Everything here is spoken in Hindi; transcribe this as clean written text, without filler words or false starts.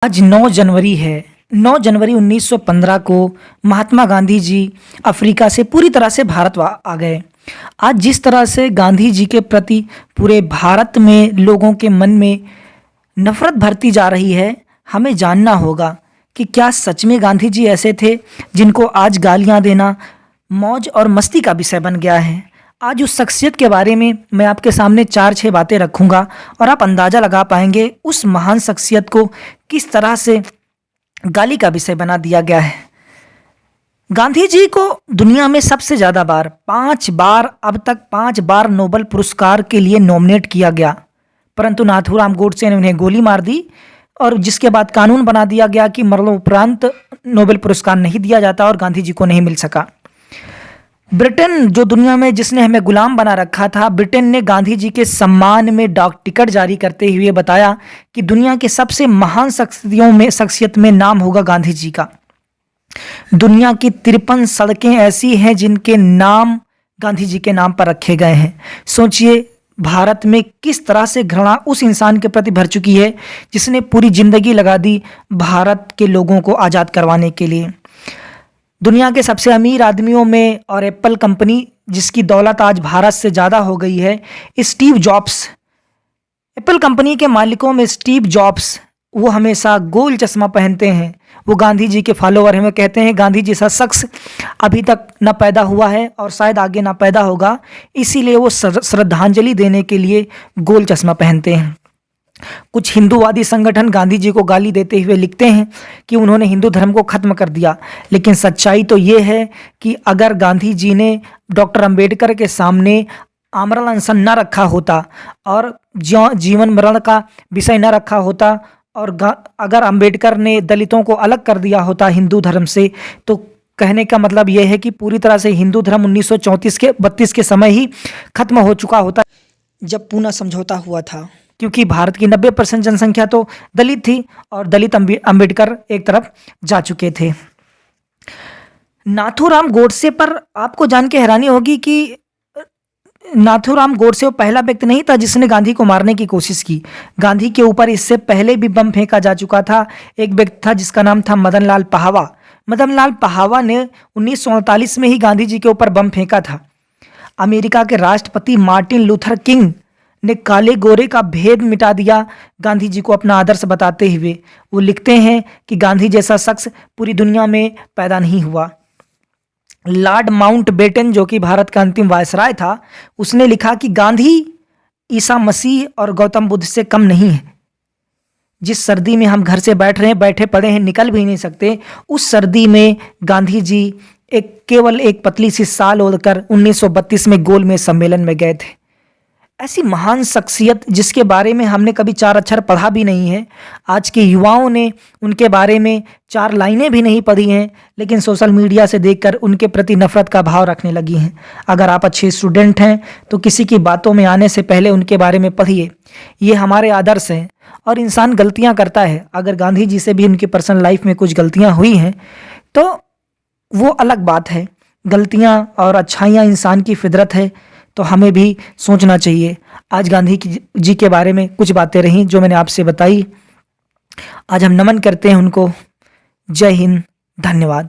आज 9 जनवरी है। 9 जनवरी 1915 को महात्मा गांधी जी अफ्रीका से पूरी तरह से भारत आ गए। आज जिस तरह से गांधी जी के प्रति पूरे भारत में लोगों के मन में नफरत भरती जा रही है, हमें जानना होगा कि क्या सच में गांधी जी ऐसे थे जिनको आज गालियां देना मौज और मस्ती का विषय बन गया है। आज उस शख्सियत के बारे में मैं आपके सामने 4-6 बातें रखूंगा और आप अंदाज़ा लगा पाएंगे उस महान शख्सियत को किस तरह से गाली का विषय बना दिया गया है। गांधी जी को दुनिया में सबसे ज़्यादा बार 5 बार अब तक 5 बार नोबेल पुरस्कार के लिए नॉमिनेट किया गया, परंतु नाथूराम गोडसे ने उन्हें गोली मार दी और जिसके बाद कानून बना दिया गया कि मरणोपरांत नोबेल पुरस्कार नहीं दिया जाता और गांधी जी को नहीं मिल सका। ब्रिटेन, जो दुनिया में जिसने हमें गुलाम बना रखा था, ब्रिटेन ने गांधी जी के सम्मान में डाक टिकट जारी करते हुए बताया कि दुनिया के सबसे महान शख्सियत में नाम होगा गांधी जी का। दुनिया की 53 सड़कें ऐसी हैं जिनके नाम गांधी जी के नाम पर रखे गए हैं। सोचिए भारत में किस तरह से घृणा उस इंसान के प्रति भर चुकी है जिसने पूरी जिंदगी लगा दी भारत के लोगों को आज़ाद करवाने के लिए। दुनिया के सबसे अमीर आदमियों में और एप्पल कंपनी जिसकी दौलत आज भारत से ज़्यादा हो गई है, स्टीव जॉब्स, एप्पल कंपनी के मालिकों में स्टीव जॉब्स, वो हमेशा गोल चश्मा पहनते हैं। वो गांधी जी के फॉलोअर हैं। वो कहते हैं गांधी जैसा शख्स अभी तक न पैदा हुआ है और शायद आगे ना पैदा होगा, इसीलिए वो श्रद्धांजलि देने के लिए गोल चश्मा पहनते हैं। कुछ हिंदूवादी संगठन गांधी जी को गाली देते हुए लिखते हैं कि उन्होंने हिंदू धर्म को ख़त्म कर दिया, लेकिन सच्चाई तो ये है कि अगर गांधी जी ने डॉक्टर अंबेडकर के सामने आमरण अनशन न रखा होता और जीवन मरण का विषय न रखा होता और अगर अंबेडकर ने दलितों को अलग कर दिया होता हिंदू धर्म से, तो कहने का मतलब यह है कि पूरी तरह से हिंदू धर्म 1932 के समय ही खत्म हो चुका होता जब पूना समझौता हुआ था, क्योंकि भारत की 90% जनसंख्या तो दलित थी और दलित अंबेडकर एक तरफ जा चुके थे। नाथूराम गोडसे पर आपको जान के हैरानी होगी कि नाथूराम गोडसे वो पहला व्यक्ति नहीं था जिसने गांधी को मारने की कोशिश की। गांधी के ऊपर इससे पहले भी बम फेंका जा चुका था। एक व्यक्ति था जिसका नाम था मदन लाल पहावा। मदन लाल पहावा ने 1948 में ही गांधी जी के ऊपर बम फेंका था। अमेरिका के राष्ट्रपति मार्टिन लूथर किंग ने काले गोरे का भेद मिटा दिया गांधी जी को अपना आदर्श बताते हुए। वो लिखते हैं कि गांधी जैसा शख्स पूरी दुनिया में पैदा नहीं हुआ। लॉर्ड माउंटबेटन, जो कि भारत का अंतिम वायसराय था, उसने लिखा कि गांधी ईसा मसीह और गौतम बुद्ध से कम नहीं है। जिस सर्दी में हम घर से बैठे पड़े हैं, निकल भी नहीं सकते, उस सर्दी में गांधी जी केवल एक पतली सी साल ओढ़कर 1932 में गोलमेज सम्मेलन में गए थे। ऐसी महान शख्सियत जिसके बारे में हमने कभी 4 अक्षर पढ़ा भी नहीं है, आज के युवाओं ने उनके बारे में 4 लाइनें भी नहीं पढ़ी हैं, लेकिन सोशल मीडिया से देखकर उनके प्रति नफरत का भाव रखने लगी हैं। अगर आप अच्छे स्टूडेंट हैं तो किसी की बातों में आने से पहले उनके बारे में पढ़िए। ये हमारे आदर्श हैं और इंसान गलतियाँ करता है। अगर गांधी जी से भी उनकी पर्सनल लाइफ में कुछ गलतियाँ हुई हैं तो वो अलग बात है। गलतियाँ और अच्छाइयाँ इंसान की फितरत है, तो हमें भी सोचना चाहिए। आज गांधी जी के बारे में कुछ बातें रहीं जो मैंने आपसे बताई। आज हम नमन करते हैं उनको। जय हिंद, धन्यवाद।